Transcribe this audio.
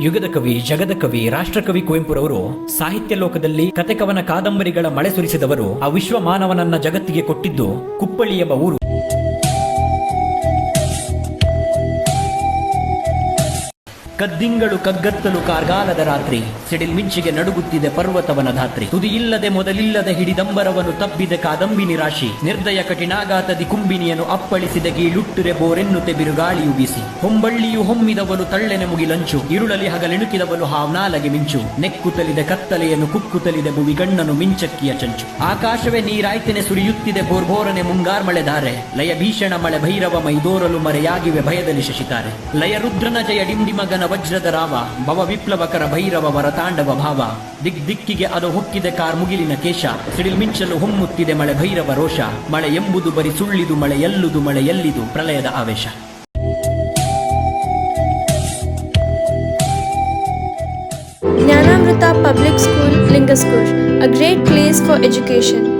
ಯುಗದ ಕವಿ, ಜಗದ ಕವಿ, ರಾಷ್ಟ್ರಕವಿ ಕುವೆಂಪುರವರು ಸಾಹಿತ್ಯ ಲೋಕದಲ್ಲಿ ಕತೆ ಕವನ ಕಾದಂಬರಿಗಳ ಮಳೆ ಸುರಿಸಿದವರು. ಆ ವಿಶ್ವ ಮಾನವನನ್ನ ಜಗತ್ತಿಗೆ ಕೊಟ್ಟಿದ್ದು ಕುಪ್ಪಳ್ಳಿ ಎಂಬ ಊರು. ಕದ್ದಿಂಗಳು ಕಗ್ಗತ್ತಲು ಕಾರ್ಗಾಲದ ರಾತ್ರಿ, ಸಿಡಿಲ್ ಮಿಂಚಿಗೆ ನಡುಗುತ್ತಿದೆ ಪರ್ವತವನ ಧಾತ್ರಿ. ತುದಿಯಿಲ್ಲದೆ ಮೊದಲಿಲ್ಲದೆ ಹಿಡಿದಂಬರವನು ತಬ್ಬಿದೆ ಕಾದಂಬಿನಿ ರಾಶಿ. ನಿರ್ದಯ ಕಠಿಣಾಘಾತದಿ ಕುಂಬಿನಿಯನ್ನು ಅಪ್ಪಳಿಸಿದ ಗೀಳುಟ್ಟುರೆ ಬೋರೆನ್ನುತ್ತೆ ಬಿರುಗಾಳಿಯು ಬೀಸಿ. ಹೊಂಬಳ್ಳಿಯು ಹೊಮ್ಮಿದವನು ತಳ್ಳೆನೆ ಮುಗಿಲಂಚು, ಇರುಳಲಿ ಹಗಲೆಣುಕಿದವನು ಹಾವ್ನಾಲಗೆ ಮಿಂಚು. ನೆಕ್ಕುತ್ತಲಿದೆ ಕತ್ತಲೆಯನ್ನು ಕುಕ್ಕುತ್ತಲಿದೆ ಭುವಿಗಣ್ಣನು ಮಿಂಚಕ್ಕಿಯ ಚಂಚು. ಆಕಾಶವೇ ನೀರಾಯ್ತನೆ ಸುರಿಯುತ್ತಿದೆ ಬೋರ್ಬೋರನೆ ಮುಂಗಾರ್ ಮಳೆ ಧಾರೆ. ಲಯ ಭೀಷಣ ಮಳೆ ಭೈರವ ಮೈದೋರಲು ಮರೆಯಾಗಿವೆ ಭಯದಲ್ಲಿ ಶಶಿತಾರೆ. ಲಯ ರುದ್ರನ ಜಯ ಡಿಂಡಿಮಗನ ವಜ್ರದ ರಾವ, ಭವ ವಿಪ್ಲವಕರ ಭೈರವ ವರತಾಂಡವ ಭಾವ. ದಿಕ್ಕಿಗೆ ಅದು ಹೊಕ್ಕಿದೆ ಕಾರ್ಮುಗಿಲಿನ ಕೇಶ, ಸಿಡಿಲ್ ಮಿಂಚಲು ಹೊಮ್ಮುತ್ತಿದೆ ಮಳೆ ಭೈರವ ರೋಷ. ಮಳೆ ಎಂಬುದು ಬರಿ ಸುಳ್ಳಿದು, ಮಳೆ ಎಲ್ಲುದು, ಮಳೆ ಎಲ್ಲಿದು ಪ್ರಳಯದ ಆವೇಶ. Jnanamrita Public School, Lingaskur, a great place for education.